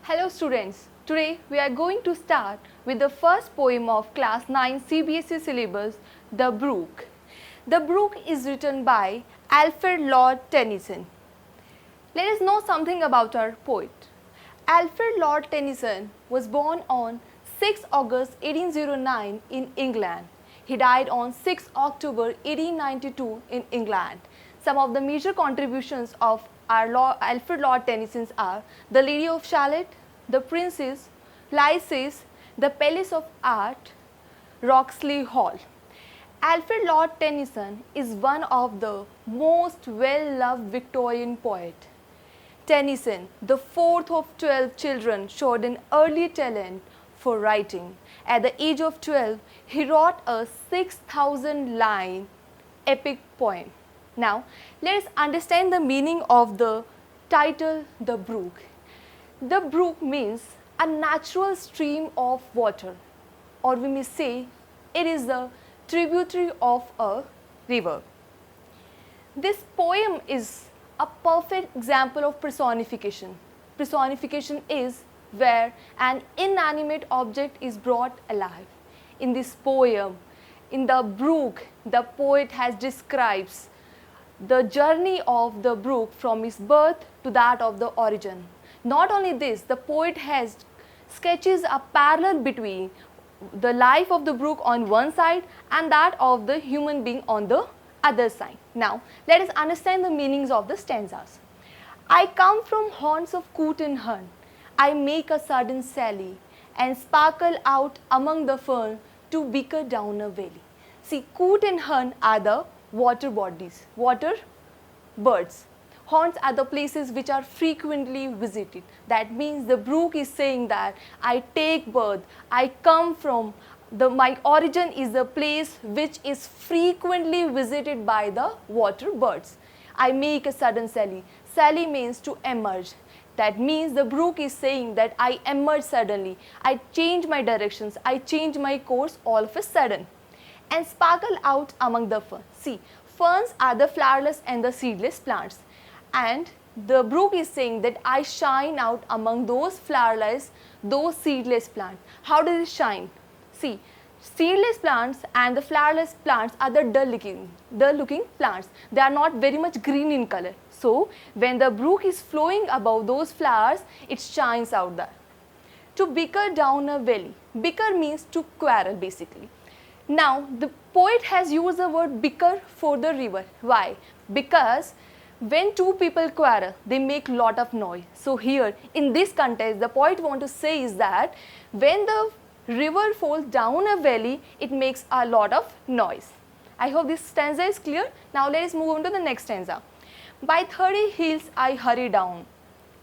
Hello students, today we are going to start with the first poem of class 9 CBSE syllabus, The Brook. The Brook is written by Alfred Lord Tennyson. Let us know something about our poet. Alfred Lord Tennyson was born on 6 August 1809 in England. He died on 6 October 1892 in England. Some of the major contributions of our Alfred Lord Tennyson are The Lady of Shalott, The Princess, Lycidas, The Palace of Art, Roxley Hall. Alfred Lord Tennyson is one of the most well-loved Victorian poets. Tennyson, the fourth of 12 children, showed an early talent for writing. At the age of 12, he wrote a 6,000-line epic poem. Now, let us understand the meaning of the title, The Brook. The brook means a natural stream of water, or we may say it is the tributary of a river. This poem is a perfect example of personification. Personification is where an inanimate object is brought alive. In this poem, in the brook, the poet has describes the journey of the brook from its birth to that of the origin. Not only this, the poet has sketches a parallel between the life of the brook on one side and that of the human being on the other side. Now, let us understand the meanings of the stanzas. I come from haunts of coot and hun. I make a sudden sally and sparkle out among the fern to bicker down a valley. See, coot and hun are the water bodies, water birds. Haunts are the places which are frequently visited. That means the brook is saying that I take birth, I come from, my origin is the place which is frequently visited by the water birds. I make a sudden sally. Sally means to emerge. That means the brook is saying that I emerge suddenly. I change my directions. I change my course all of a sudden. And sparkle out among the ferns. See, ferns are the flowerless and the seedless plants. And the brook is saying that I shine out among those flowerless, those seedless plants. How does it shine? See, seedless plants and the flowerless plants are the dull-looking plants. They are not very much green in color. So, when the brook is flowing above those flowers, it shines out there. To bicker down a valley. Bicker means to quarrel basically. Now, the poet has used the word bicker for the river. Why? Because when two people quarrel, they make lot of noise. So here, in this context, the poet want to say is that when the river falls down a valley, it makes a lot of noise. I hope this stanza is clear. Now let us move on to the next stanza. By 30 hills I hurry down,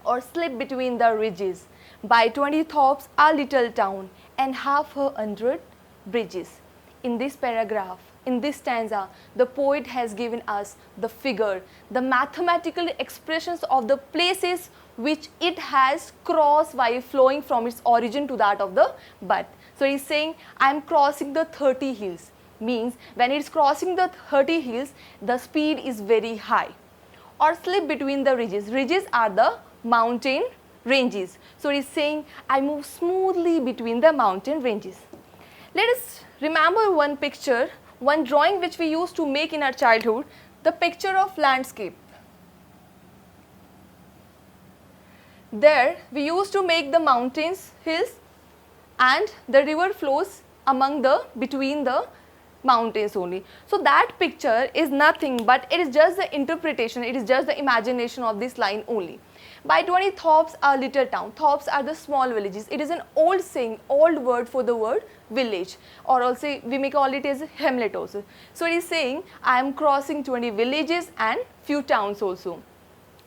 or slip between the ridges. By 20 thorps a little town, and half 100 bridges. In this paragraph, in this stanza, the poet has given us the figure, the mathematical expressions of the places which it has crossed while flowing from its origin to that of the birth. So he is saying, I am crossing the 30 hills. Means when it is crossing the 30 hills, the speed is very high. Or slip between the ridges. Ridges are the mountain ranges. So he is saying, I move smoothly between the mountain ranges. Let us remember one picture, one drawing which we used to make in our childhood, the picture of landscape. There we used to make the mountains, hills, and the river flows between the mountains only. So that picture is nothing but it is just the interpretation, it is just the imagination of this line only. By 20 thorps a little town. Thorps are the small villages. It is an old saying, old word for the word village, or also we may call it as a hamlet also. So it is saying I am crossing 20 villages and few towns also.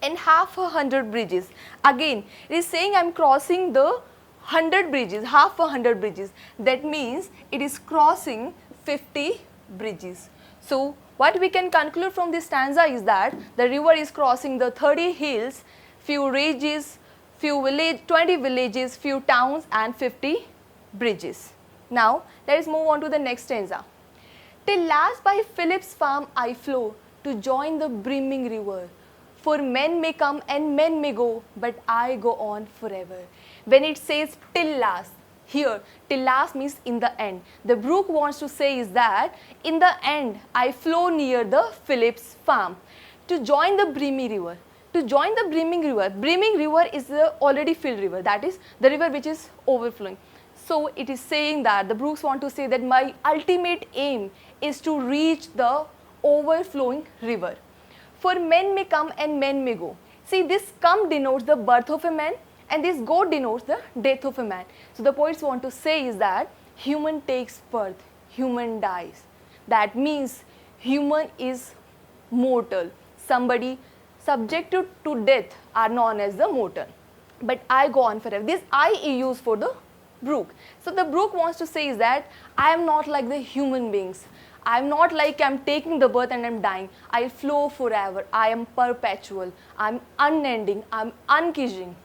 And half 100 bridges. Again, it is saying I am crossing the 100 bridges, half 100 bridges. That means it is crossing 50 bridges. So what we can conclude from this stanza is that the river is crossing the 30 hills, few ridges, 20 villages, few towns and 50 bridges. Now let us move on to the next stanza. Till last by Philip's farm I flow to join the brimming river. For men may come and men may go, but I go on forever. When it says till last, here till last means in the end. The brook wants to say is that in the end I flow near the Phillips farm to join the brimming river. To join the brimming river is the already filled river, that is the river which is overflowing. So it is saying that the brooks want to say that my ultimate aim is to reach the overflowing river. For men may come and men may go. See, this come denotes the birth of a man and this go denotes the death of a man. So the poets want to say is that human takes birth, human dies. That means human is mortal. Somebody subjected to death are known as the mortal. But I go on forever. This I is used for the brook. So the brook wants to say is that I am not like the human beings. I am not like I am taking the birth and I am dying. I flow forever. I am perpetual. I am unending. I am unceasing.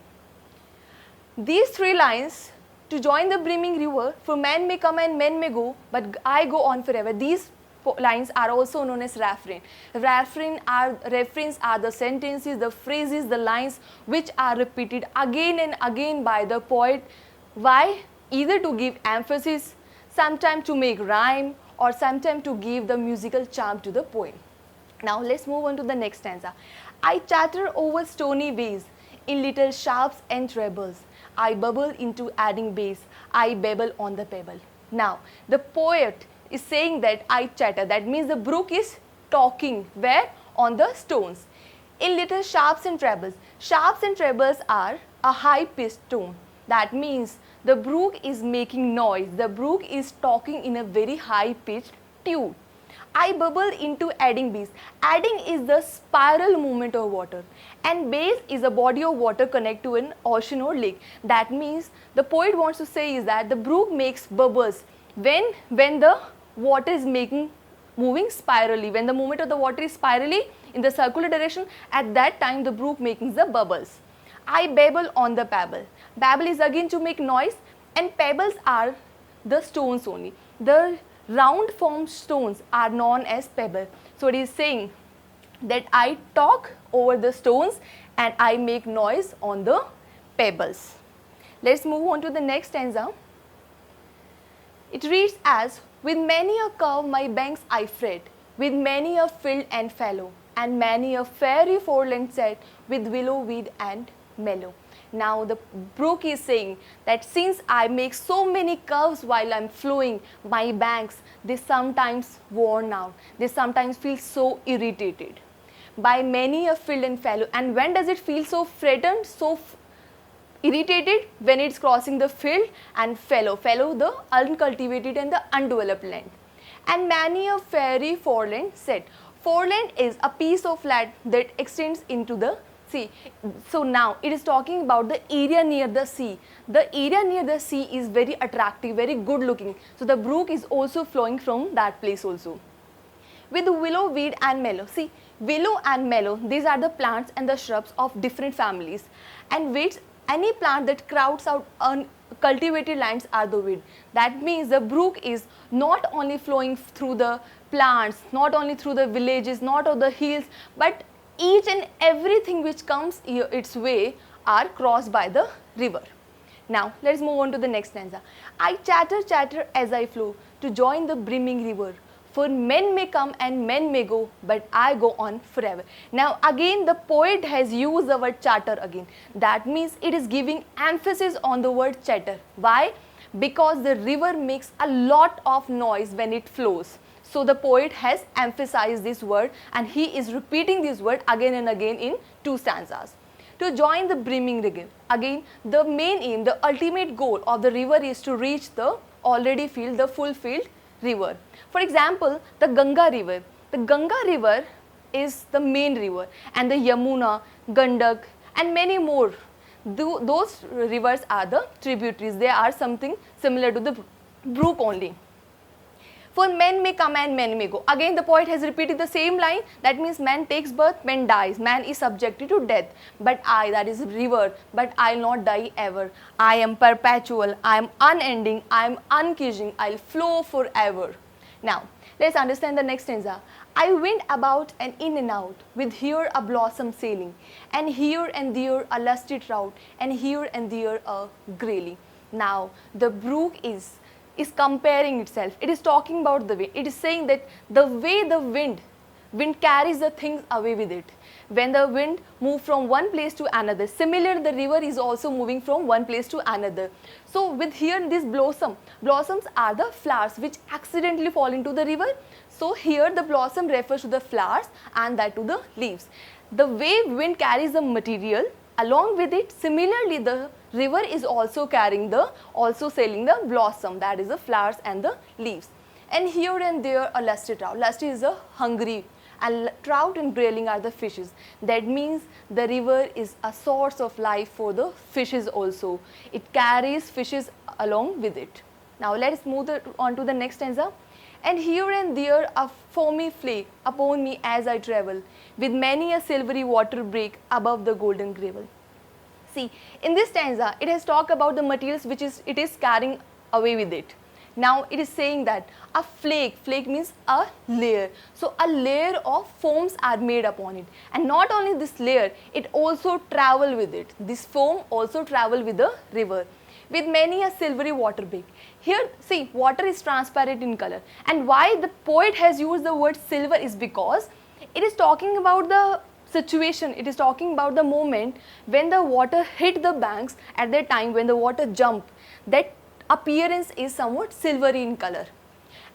These three lines, to join the brimming river, for men may come and men may go, but I go on forever. These lines are also known as referent. Referents are the sentences, the phrases, the lines which are repeated again and again by the poet. Why? Either to give emphasis, sometimes to make rhyme, or sometimes to give the musical charm to the poem. Now let's move on to the next stanza. I chatter over stony ways in little sharps and trebles. I bubble into adding bass. I babble on the pebble. Now the poet is saying that I chatter. That means the brook is talking. Where? On the stones. In little sharps and trebles. Sharps and trebles are a high pitched tone. That means the brook is making noise. The brook is talking in a very high pitched tune. I bubble into adding bass. Adding is the spiral movement of water and bass is a body of water connected to an ocean or lake. That means the poet wants to say is that the brook makes bubbles when the water is moving spirally. When the movement of the water is spirally in the circular direction, at that time the brook making the bubbles. I babble on the pebble. Babble is again to make noise and pebbles are the stones only. The round formed stones are known as pebble. So it is saying that I talk over the stones and I make noise on the pebbles. Let's move on to the next stanza. It reads as, with many a curve my banks I fret, with many a field and fallow, and many a fairy foreland set, with willow, weed and mellow. Now the brook is saying that since I make so many curves while I am flowing, my banks, they sometimes worn out. They sometimes feel so irritated by many a field and fallow. And when does it feel so threatened, so irritated? When it's crossing the field and fallow. Fallow, the uncultivated and the undeveloped land. And many a fairy foreland set. Foreland is a piece of land that extends into the sea. So now it is talking about the area near the sea. The area near the sea is very attractive, very good looking. So the brook is also flowing from that place also. With willow, weed and mallow. See, willow and mallow, these are the plants and the shrubs of different families. And weeds, any plant that crowds out cultivated lands are the weed. That means the brook is not only flowing through the plants, not only through the villages, not on the hills, but each and everything which comes its way are crossed by the river. Now let's move on to the next stanza. I chatter, chatter as I flow to join the brimming river. For men may come and men may go, but I go on forever. Now again the poet has used the word chatter again. That means it is giving emphasis on the word chatter. Why? Because the river makes a lot of noise when it flows. So the poet has emphasized this word and he is repeating this word again and again in two stanzas. To join the brimming river. Again, the main aim, the ultimate goal of the river is to reach the already filled, the fulfilled river. For example, the Ganga river. The Ganga river is the main river and the Yamuna, Gandak and many more. Those rivers are the tributaries. They are something similar to the brook only. For men may come and men may go. Again the poet has repeated the same line. That means man takes birth, man dies. Man is subjected to death. But I, that is river, but I'll not die ever. I am perpetual, I am unending, I am unceasing, I'll flow forever. Now Let's understand the next stanza. I went about and in and out, with here a blossom sailing, and here and there a lusty trout, and here and there a grayling. Now, the brook is comparing itself. It is talking about the wind. It is saying that the way the wind carries the things away with it. When the wind moves from one place to another, similar the river is also moving from one place to another. So with here this blossoms are the flowers which accidentally fall into the river. So here the blossom refers to the flowers and that to the leaves. The way wind carries the material, along with it, similarly the river is also sailing the blossom, that is the flowers and the leaves. And here and there a lusty trout. Lusty is a hungry, and trout and grayling are the fishes. That means the river is a source of life for the fishes also. It carries fishes along with it. Now let us move on to the next stanza. And here and there a foamy flake upon me as I travel, with many a silvery water break above the golden gravel. See, in this stanza, it has talked about the materials which it is carrying away with it. Now it is saying that a flake means a layer. So a layer of foams are made upon it. And not only this layer, it also travel with it. This foam also travel with the river, with many a silvery water break. Here, see, water is transparent in color. And why the poet has used the word silver is because it is talking about the situation, it is talking about the moment when the water hit the banks, at that time when the water jumped, that appearance is somewhat silvery in color.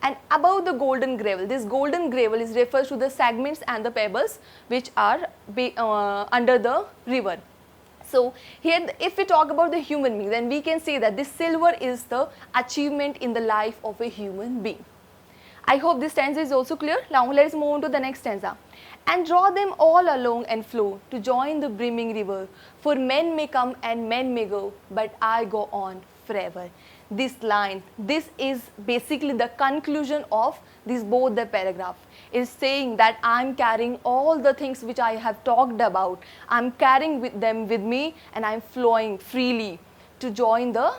And above the golden gravel, this golden gravel is refers to the segments and the pebbles which are under the river. So here if we talk about the human being, then we can say that this silver is the achievement in the life of a human being. I hope this stanza is also clear. Now let us move on to the next stanza. And draw them all along and flow to join the brimming river, for men may come and men may go, but I go on forever. This line, this is basically the conclusion of both the paragraph. It is saying that I am carrying all the things which I have talked about. I am carrying them with me and I am flowing freely to join the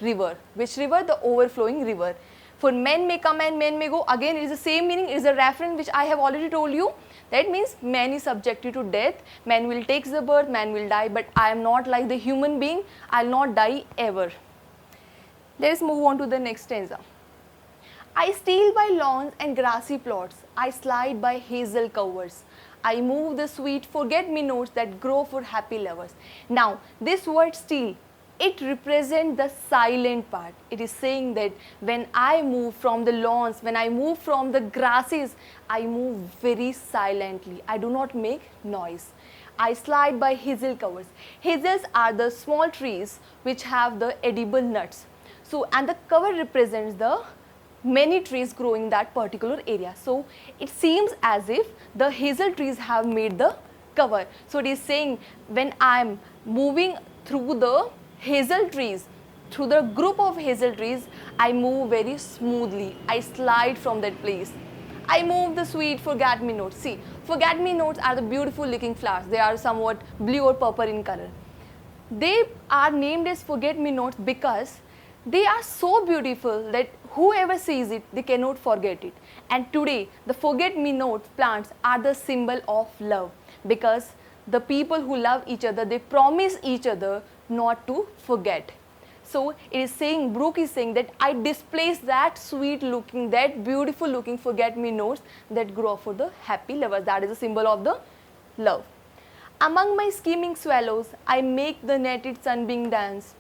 river. Which river? The overflowing river. For men may come and men may go. Again, it is the same meaning. It is a referent which I have already told you. That means man is subjected to death. Man will take the birth, man will die. But I am not like the human being. I will not die ever. Let us move on to the next stanza. I steal by lawns and grassy plots. I slide by hazel covers. I move the sweet forget-me-nots that grow for happy lovers. Now, this word steal, it represents the silent part. It is saying that when I move from the lawns, when I move from the grasses, I move very silently. I do not make noise. I slide by hazel covers. Hazels are the small trees which have the edible nuts. So, and the cover represents the many trees growing that particular area. So, it seems as if the hazel trees have made the cover. So, it is saying when I am moving through the hazel trees, through the group of hazel trees, I move very smoothly. I slide from that place. I move the sweet forget-me-nots. See, forget-me-nots are the beautiful looking flowers. They are somewhat blue or purple in color. They are named as forget-me-nots because they are so beautiful that whoever sees it, they cannot forget it. And today, the forget-me-not plants are the symbol of love, because the people who love each other, they promise each other not to forget. So it is saying, Brook is saying that I displace that sweet looking, that beautiful looking forget-me-nots that grow for the happy lovers. That is a symbol of the love. Among my scheming swallows, I make the netted sunbeam dance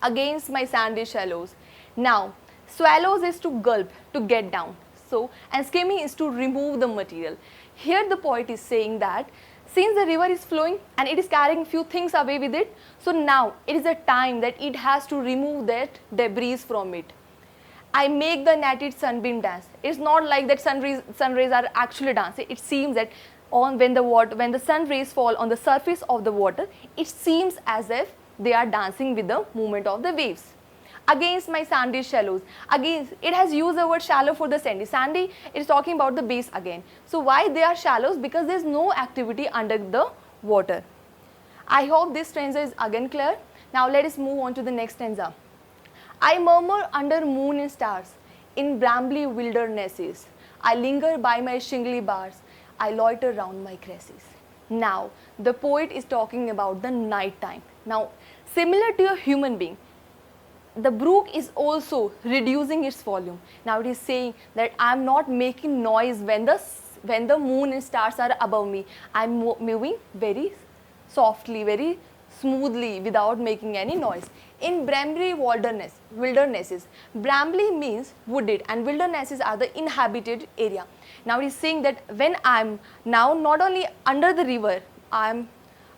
against my sandy shallows. Now, swallows is to gulp, to get down. So, and skimming is to remove the material. Here the poet is saying that since the river is flowing and it is carrying few things away with it, so now it is a time that it has to remove that debris from it. I make the netted sunbeam dance. It's not like that sun rays are actually dancing. It seems that when the sun rays fall on the surface of the water, it seems as if they are dancing with the movement of the waves. Against my sandy shallows. Again, it has used the word shallow for the sandy. Sandy is talking about the base again. So why they are shallows? Because there is no activity under the water. I hope this stanza is again clear. Now let us move on to the next stanza. I murmur under moon and stars in brambly wildernesses. I linger by my shingly bars, I loiter round my cresses. Now, the poet is talking about the night time. Now, similar to a human being, the brook is also reducing its volume. Now it is saying that I am not making noise when the moon and stars are above me. I am moving very softly, very smoothly without making any noise. In Brambly wildernesses, Brambly means wooded and wildernesses are the inhabited area. Now it is saying that when I am now not only under the river, I am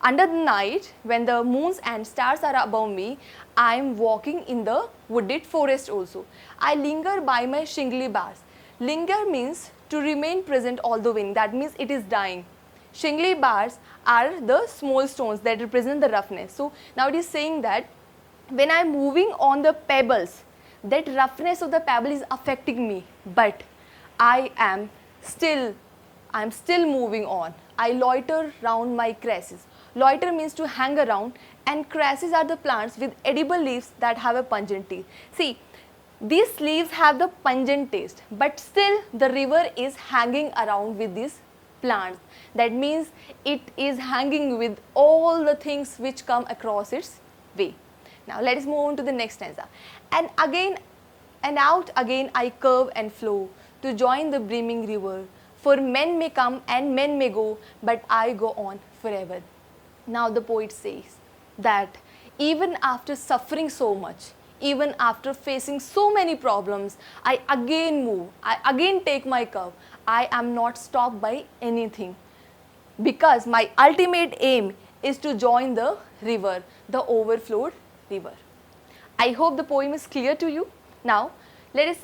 under the night when the moons and stars are above me, I am walking in the wooded forest also. I linger by my shingly bars. Linger means to remain present all the way. That means it is dying. Shingly bars are the small stones that represent the roughness. So now it is saying that when I am moving on the pebbles, that roughness of the pebble is affecting me, but I am still moving on. I loiter round my cresses. Loiter means to hang around, and cresses are the plants with edible leaves that have a pungent taste. See, these leaves have the pungent taste, but still the river is hanging around with these plants. That means it is hanging with all the things which come across its way. Now let us move on to the next stanza. And again and out again I curve and flow to join the brimming river. For men may come and men may go, but I go on forever. Now the poet says that even after suffering so much, even after facing so many problems, I again move, I again take my curve. I am not stopped by anything, because my ultimate aim is to join the river, the overflowed river. I hope the poem is clear to you. Now let us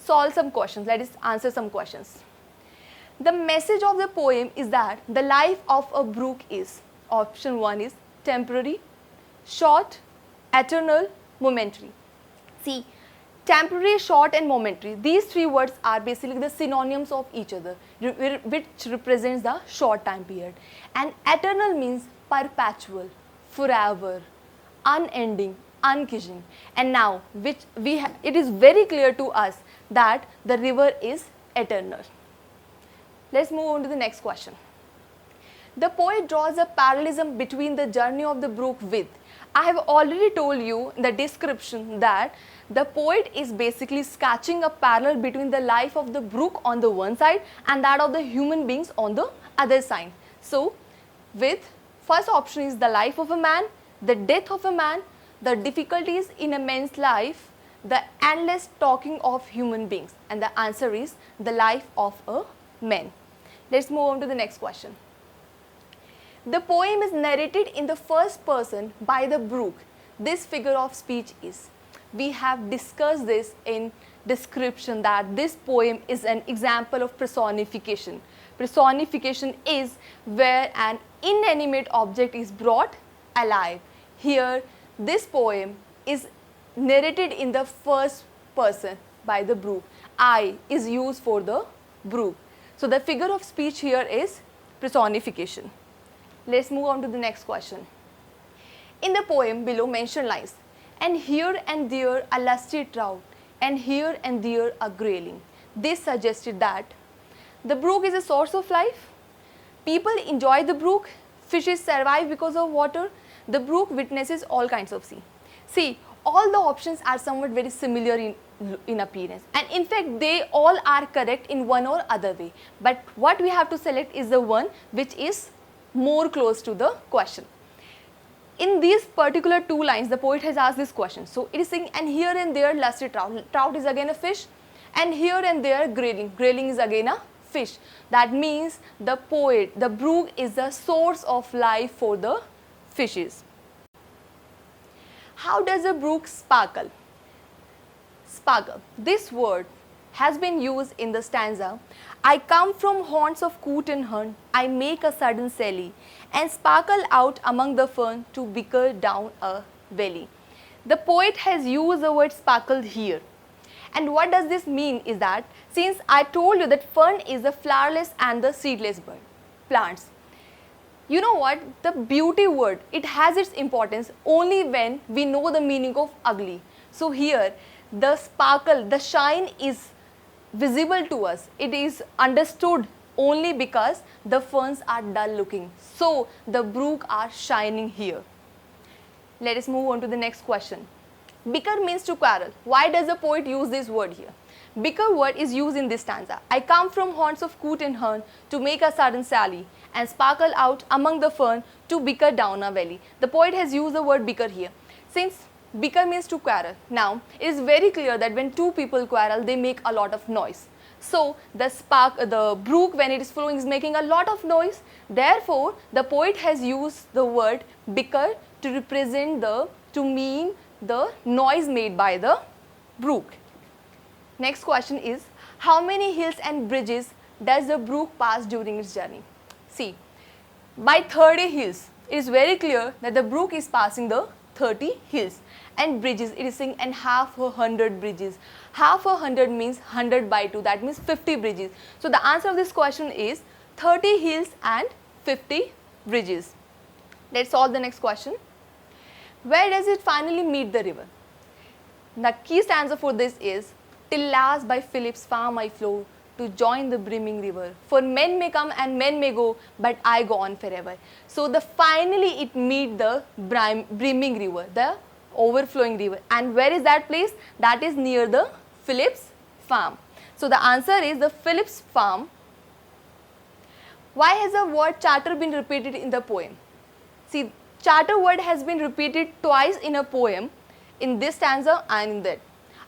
solve some questions, let us answer some questions. The message of the poem is that the life of a brook is, option 1 is temporary, short, eternal, momentary. See, temporary, short and momentary, these three words are basically the synonyms of each other, which represents the short time period. And eternal means perpetual, forever, unending, unceasing. And now it is very clear to us that the river is eternal. Let's move on to the next question. The poet draws a parallelism between the journey of the brook with. I have already told you in the description that the poet is basically sketching a parallel between the life of the brook on the one side and that of the human beings on the other side. So, with first option is the life of a man, the death of a man, the difficulties in a man's life, the endless talking of human beings, and the answer is the life of a man. Let's move on to the next question. The poem is narrated in the first person by the brook. This figure of speech is. We have discussed this in description that this poem is an example of personification. Personification is where an inanimate object is brought alive. Here, this poem is narrated in the first person by the brook. I is used for the brook. So the figure of speech here is personification. Let's move on to the next question. In the poem below mentioned lines, and here and there a lusty trout, and here and there a grayling. This suggested that the brook is a source of life. People enjoy the brook. Fishes survive because of water. The brook witnesses all kinds of sea. See, all the options are somewhat very similar in appearance, and in fact they all are correct in one or other way, but what we have to select is the one which is more close to the question. In these particular two lines, the poet has asked this question. So it is saying, and here and there lusty trout. Trout is again a fish, and here and there grayling. Grayling is again a fish. That means the brook is the source of life for the fishes. How does a brook sparkle? Sparkle. This word has been used in the stanza. I come from haunts of coot and hunt, I make a sudden sally, and sparkle out among the fern to bicker down a valley. The poet has used the word sparkle here. And what does this mean is that, since I told you that fern is the flowerless and the seedless plants, you know what, the beauty word, it has its importance only when we know the meaning of ugly. So here, the sparkle, the shine is visible to us. It is understood only because the ferns are dull looking. So the brook are shining here. Let us move on to the next question. Bicker means to quarrel. Why does the poet use this word here? Bicker word is used in this stanza. I come from haunts of coot and hern to make a sudden sally and sparkle out among the fern to bicker down a valley. The poet has used the word bicker here. Since bicker means to quarrel, now it is very clear that when two people quarrel, they make a lot of noise. So the brook, when it is flowing, is making a lot of noise. Therefore, the poet has used the word bicker to represent to mean the noise made by the brook. Next question is, how many hills and bridges does the brook pass during its journey? See, by 30 hills, it is very clear that the brook is passing the 30 hills, and bridges, it is saying, and half 100 bridges. Half 100 means 100 by 2, that means 50 bridges. So the answer of this question is 30 hills and 50 bridges. Let's solve the next question. Where does it finally meet the river? The key stanza for this is, till last by Philip's farm I flow to join the brimming river. For men may come and men may go, but I go on forever. So finally it meets the brimming river, the overflowing river. And where is that place? That is near the Philip's farm. So the answer is the Philip's farm. Why has the word charter been repeated in the poem? See, charter word has been repeated twice in a poem, in this stanza and in that.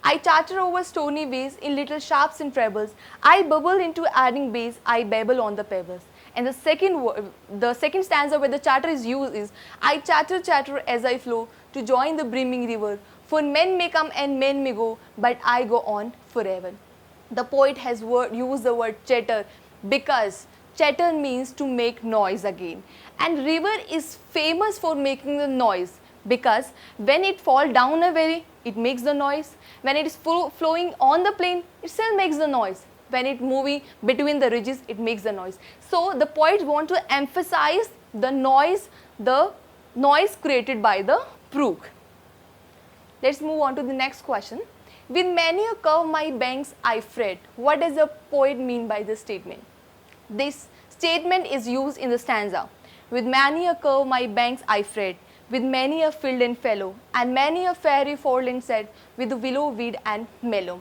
I charter over stony ways in little sharps and trebles. I bubble into adding bass. I babble on the pebbles. And the second stanza where the charter is used is, I chatter, chatter as I flow to join the brimming river. For men may come and men may go, but I go on forever. The poet has used the word chatter because chatter means to make noise again. And river is famous for making the noise because when it falls down a valley, it makes the noise. When it is flowing on the plain, it still makes the noise. When it moving between the ridges, it makes the noise. So the poets want to emphasize the noise created by the brook. Let's move on to the next question. With many a curve my banks I fret. What does the poet mean by this statement? This statement is used in the stanza. With many a curve my banks I fret, with many a field and fallow, and many a fairy foreland set, with the willow, weed and mellow.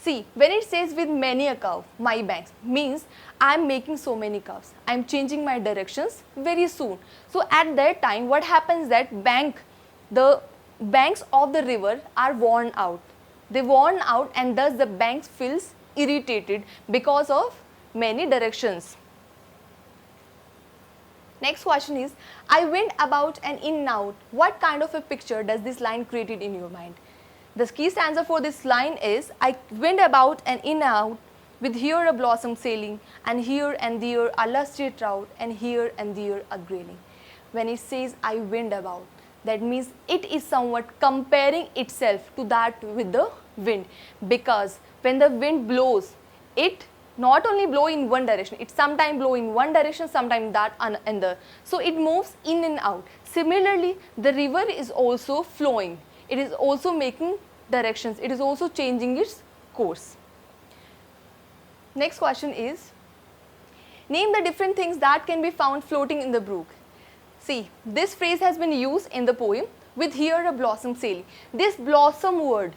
See, when it says with many a curve, my banks, means I am making so many curves. I am changing my directions very soon. So at that time, what happens that the banks of the river are worn out. They worn out and thus the banks feels irritated because of many directions. Next question is, I went about and in and out. What kind of a picture does this line create in your mind? The key stanza for this line is, I went about and in and out, with here a blossom sailing, and here and there a lusty trout, and here and there a grayling. When it says I went about, that means it is somewhat comparing itself to that with the wind, because when the wind blows, it not only blow in one direction, it sometimes blow in one direction, sometimes that another. So it moves in and out. Similarly, the river is also flowing. It is also making directions. It is also changing its course. Next question is, name the different things that can be found floating in the brook. See, this phrase has been used in the poem, with here a blossom sailing. This blossom word,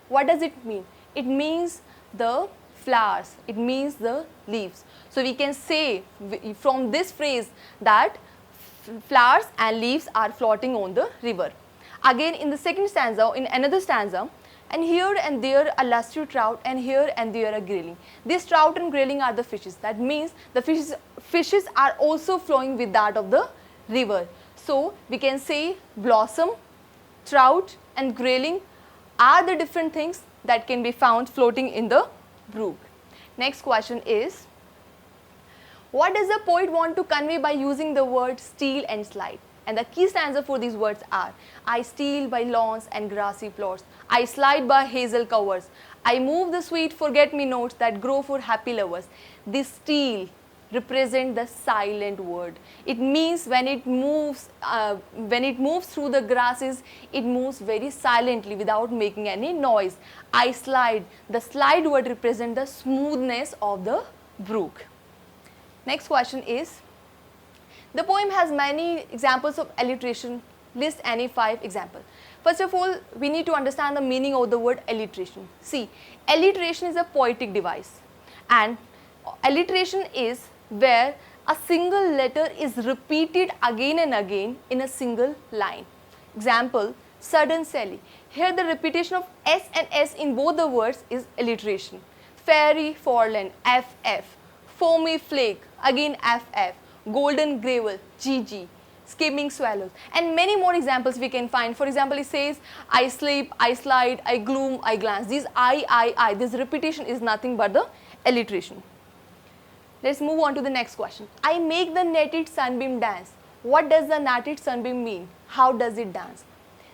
what does it mean? It means the flowers, it means the leaves. So we can say from this phrase that flowers and leaves are floating on the river. Again in the second stanza, in another stanza, and here and there a lusty trout, and here and there a grayling. These trout and grayling are the fishes. That means the fishes are also flowing with that of the river. So we can say blossom, trout and grayling are the different things that can be found floating in the brook. Next question is, what does the poet want to convey by using the word steal and slide? And the key stanza for these words are, I steal by lawns and grassy plots, I slide by hazel covers, I move the sweet forget-me-nots that grow for happy lovers. This steal represent the silent word. It means when it moves through the grasses, it moves very silently without making any noise. I slide. The slide word represents the smoothness of the brook. Next question is, the poem has many examples of alliteration. List any 5 examples. First of all, we need to understand the meaning of the word alliteration. See, alliteration is a poetic device, and alliteration is where a single letter is repeated again and again in a single line. Example, sudden Sally. Here the repetition of S and S in both the words is alliteration. Fairy foreland, FF. Foamy flake, again FF. Golden gravel, GG. Skimming swallows, and many more examples we can find. For example, it says, I sleep, I slide, I gloom, I glance. These I, this repetition is nothing but the alliteration. Let's move on to the next question. I make the netted sunbeam dance. What does the netted sunbeam mean? How does it dance?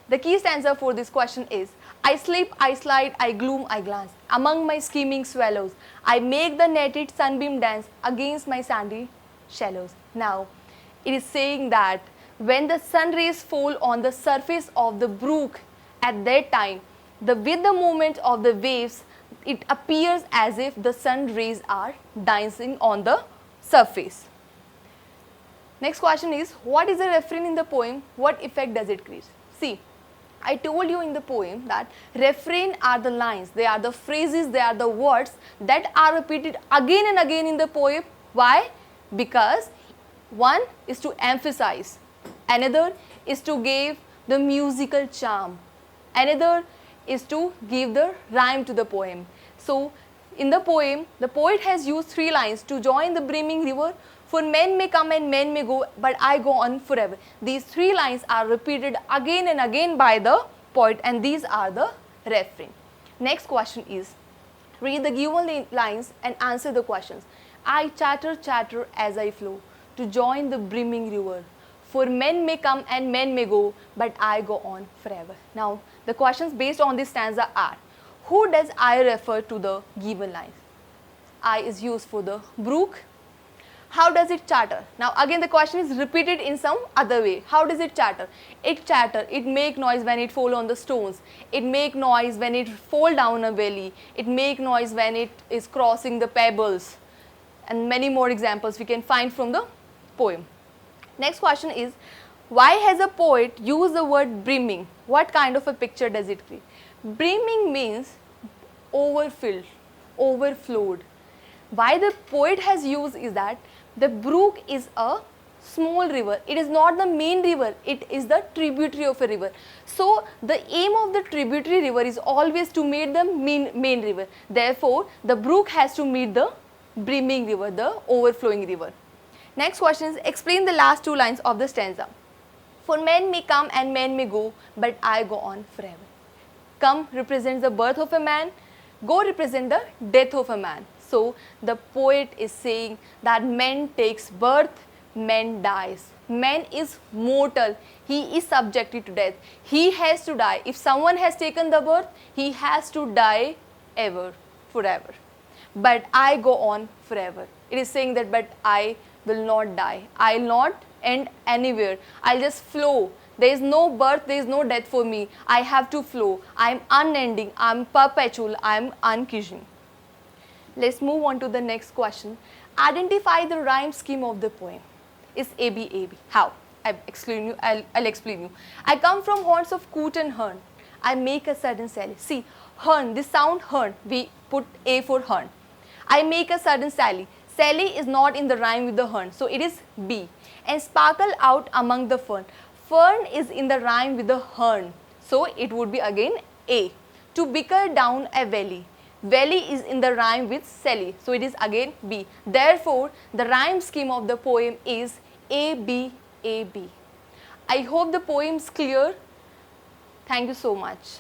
The key stanza for this question is, I sleep, I slide, I gloom, I glance. Among my scheming swallows, I make the netted sunbeam dance against my sandy shallows. Now, it is saying that when the sun rays fall on the surface of the brook, at that time, with the movement of the waves, it appears as if the sun rays are dancing on the surface. Next question is, what is the refrain in the poem? What effect does it create? See, I told you in the poem that refrain are the lines, they are the phrases, they are the words that are repeated again and again in the poem. Why? Because one is to emphasize, another is to give the musical charm, another is to give the rhyme to the poem. So, in the poem, the poet has used 3 lines to join the brimming river. For men may come and men may go, but I go on forever. These 3 lines are repeated again and again by the poet, and these are the refrain. Next question is, read the given lines and answer the questions. I chatter, chatter as I flow to join the brimming river. For men may come and men may go, but I go on forever. Now, the questions based on this stanza are, who does I refer to the given lines? I is used for the brook. How does it chatter? Now, again the question is repeated in some other way. How does it chatter? It chatter, it make noise when it fall on the stones. It make noise when it fall down a valley. It make noise when it is crossing the pebbles. And many more examples we can find from the poem. Next question is, why has a poet used the word brimming? What kind of a picture does it create? Brimming means overfilled, overflowed. Why the poet has used is that the brook is a small river. It is not the main river, it is the tributary of a river. So, the aim of the tributary river is always to meet the main river. Therefore, the brook has to meet the brimming river, the overflowing river. Next question is, explain the last 2 lines of the stanza. For men may come and men may go, but I go on forever. Come represents the birth of a man, go represents the death of a man. So, the poet is saying that man takes birth, man dies. Man is mortal, he is subjected to death. He has to die. If someone has taken the birth, he has to die ever, forever. But I go on forever. It is saying that, but I will not die. I will not end anywhere. I will just flow. There is no birth, there is no death for me. I have to flow. I am unending, I am perpetual, I am unceasing. Let's move on to the next question. Identify the rhyme scheme of the poem. Is AB, AB. How? I'll explain you. I come from haunts of coot and hern. I make a sudden sally. See, hern, this sound hern, we put A for hern. I make a sudden sally. Sally is not in the rhyme with the hern, so it is B. And sparkle out among the fern. Fern is in the rhyme with the hern, so it would be again A. To bicker down a valley. Valley is in the rhyme with Sally, so it is again B. Therefore, the rhyme scheme of the poem is A, B, A, B. I hope the poem is clear. Thank you so much.